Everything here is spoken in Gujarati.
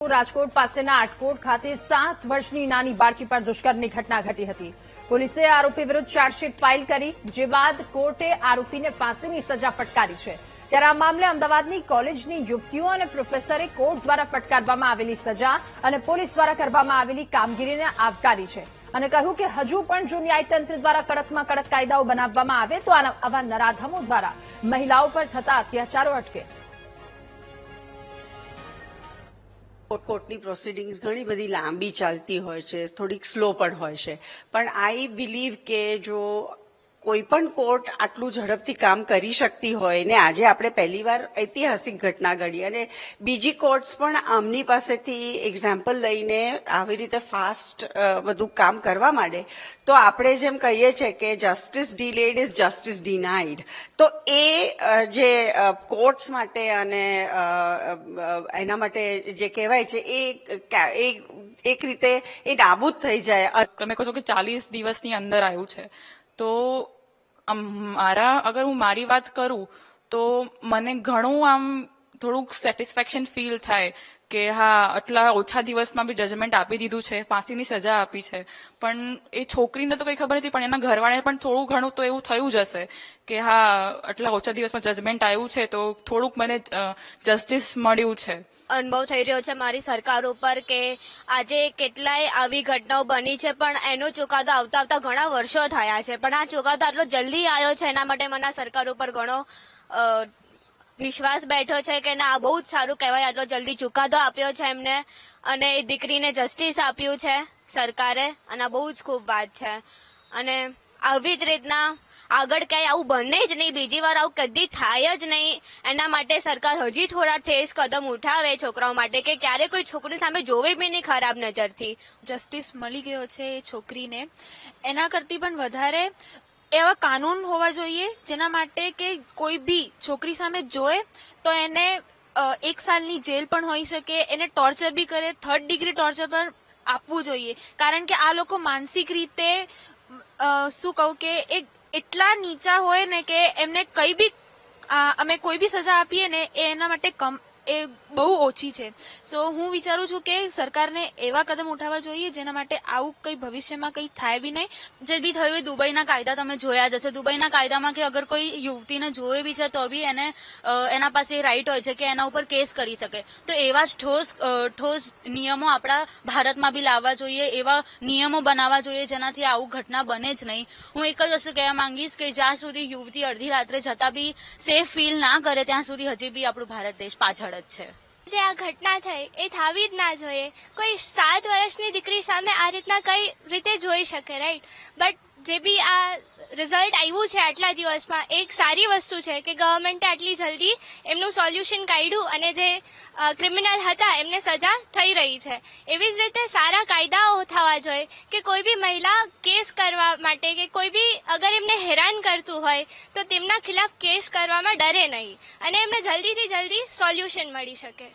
રાજકોટ પાસેના આટકોટ ખાતે 7 વર્ષની નાની બાળકી પર દુષ્કર્મની ઘટના ઘટી હતી. પોલીસે આરોપી વિરુદ્ધ ચાર્જશીટ ફાઇલ કરી, જે બાદ કોર્ટે આરોપીને ફાંસીની સજા ફટકારી છે. ત્યારે આ મામલે અમદાવાદની કોલેજની યુવતીઓ અને પ્રોફેસરે કોર્ટ દ્વારા ફટકારવામાં આવેલી સજા અને પોલીસ દ્વારા કરવામાં આવેલી કામગીરીને આવકારી છે અને કહ્યું કે હજુ પણ જો ન્યાયતંત્ર દ્વારા કડકમાં કડક કાયદાઓ બનાવવામાં આવે તો આવા નરાધમો દ્વારા મહિલાઓ પર થતા અત્યાચારો અટકે. કોર્ટની પ્રોસિડિંગ્સ ઘણી બધી લાંબી ચાલતી હોય છે, થોડીક સ્લો પણ હોય છે, પણ આઈ બિલીવ કે જો કોઈ પણ કોર્ટ આટલું ઝડપથી કામ કરી શકતી હોય ને આજે આપણે પહેલીવાર ઐતિહાસિક ઘટના ઘડી અને બીજી કોર્ટ્સ પણ આમની પાસેથી એક્ઝામ્પલ લઈને આવી રીતે ફાસ્ટ બધું કામ કરવા માંડે તો આપણે જેમ કહીએ છીએ કે justice delayed is justice denied, તો એ જે કોર્ટ્સ માટે અને એના માટે જે કહેવાય છે એ એક રીતે એ નાબૂદ થઈ જાય. તમે કહો છો કે 40 દિવસની અંદર આવ્યું છે, તો અગર હું મારી વાત કરું તો મને ઘણું આમ થોડુંક સેટિસ્ફેક્શન ફીલ થાય કે હા આટલા ઓછા દિવસમાં બી જજમેન્ટ આપી દીધું છે, ફાંસીની સજા આપી છે. પણ એ છોકરીને તો કંઈ ખબર નથી, પણ એના ઘરવાળાને પણ થોડું ઘણું તો એવું થયું જ હશે કે હા આટલા ઓછા દિવસમાં જજમેન્ટ આવ્યું છે તો થોડુંક મને જસ્ટિસ મળ્યું છે. અનુભવ થઈ રહ્યો છે મારી સરકાર ઉપર કે આજે કેટલાય આવી ઘટનાઓ બની છે, પણ એનો ચુકાદો આવતા આવતા ઘણા વર્ષો થયા છે, પણ આ ચુકાદો આટલો જલ્દી આવ્યો છે એના માટે મને સરકાર ઉપર ઘણો વિશ્વાસ બેઠો છે કે ના બહુ જ સારું કહેવાય. આટલો જલ્દી ચુકાદો આપ્યો છે એમને અને એ દીકરીને જસ્ટિસ આપ્યું છે સરકારે, અને આ બહુ જ ખૂબ વાત છે. અને આવી જ રીતના આગળ ક્યાંય આવું બને જ નહીં, બીજી વાર આવું કદી થાય જ નહીં. એના માટે સરકાર હજી થોડા ઠેસ કદમ ઉઠાવે છોકરાઓ માટે કે ક્યારે કોઈ છોકરી સામે જોવે બી નહીં ખરાબ નજરથી. જસ્ટિસ મળી ગયો છે એ છોકરીને, એના કરતી પણ વધારે એવા કાનૂન હોવા જોઈએ જેના માટે કે કોઈ બી છોકરી સામે જોએ તો એને 1 સાલની જેલ પણ હોઈ શકે, એને ટોર્ચર બી કરે, 3rd ડિગ્રી ટોર્ચર પણ આપવું જોઈએ. કારણ કે આ લોકો માનસિક રીતે શું કહું કે એટલા નીચા હોય ને કે એમને કઈ બી અમે કોઈ બી સજા આપીએ ને એના માટે એ બહુ ઓછી છે. સો હું વિચારું છું કે સરકારને એવા કદમ ઉઠાવવા જોઈએ જેના માટે આવું કંઈ ભવિષ્યમાં કંઈ થાય બી નહીં. જે બી થયું એ દુબઈના કાયદા તમે જોયા જ હશે. દુબઈના કાયદામાં કે અગર કોઈ યુવતીને જોવે બી છે તો બી એને એના પાસે રાઈટ હોય છે કે એના ઉપર કેસ કરી શકે. તો એવા જ ઠોસ નિયમો આપણા ભારતમાં બી લાવવા જોઈએ, એવા નિયમો બનાવવા જોઈએ જેનાથી આવું ઘટના બને જ નહીં. હું એક જ વસ્તુ કહેવા માંગીશ કે જ્યાં સુધી યુવતી અડધી રાત્રે જતા બી સેફ ફીલ ના કરે ત્યાં સુધી હજી બી આપણું ભારત દેશ પાછળ જ છે. જે આ ઘટના થઈ એ થવી જ ના જોઈએ. કોઈ 7 વર્ષની દીકરી સામે આ રીતના કઈ રીતે જોઈ શકે, રાઈટ? બટ જે બી આ રિઝલ્ટ આવ્યું છે આટલા દિવસમાં એક સારી વસ્તુ છે કે ગવર્મેન્ટે આટલી જલ્દી એમનું સોલ્યુશન કાઢ્યું અને જે ક્રિમિનલ હતા એમને સજા થઈ રહી છે. એવી જ રીતે સારા કાયદાઓ થવા જોઈએ કે કોઈ બી મહિલા કેસ કરવા માટે કે કોઈ બી અગર એમને હેરાન કરતું હોય તો તેમના ખિલાફ કેસ કરવામાં ડરે નહીં અને એમને જલ્દીથી જલ્દી સોલ્યુશન મળી શકે.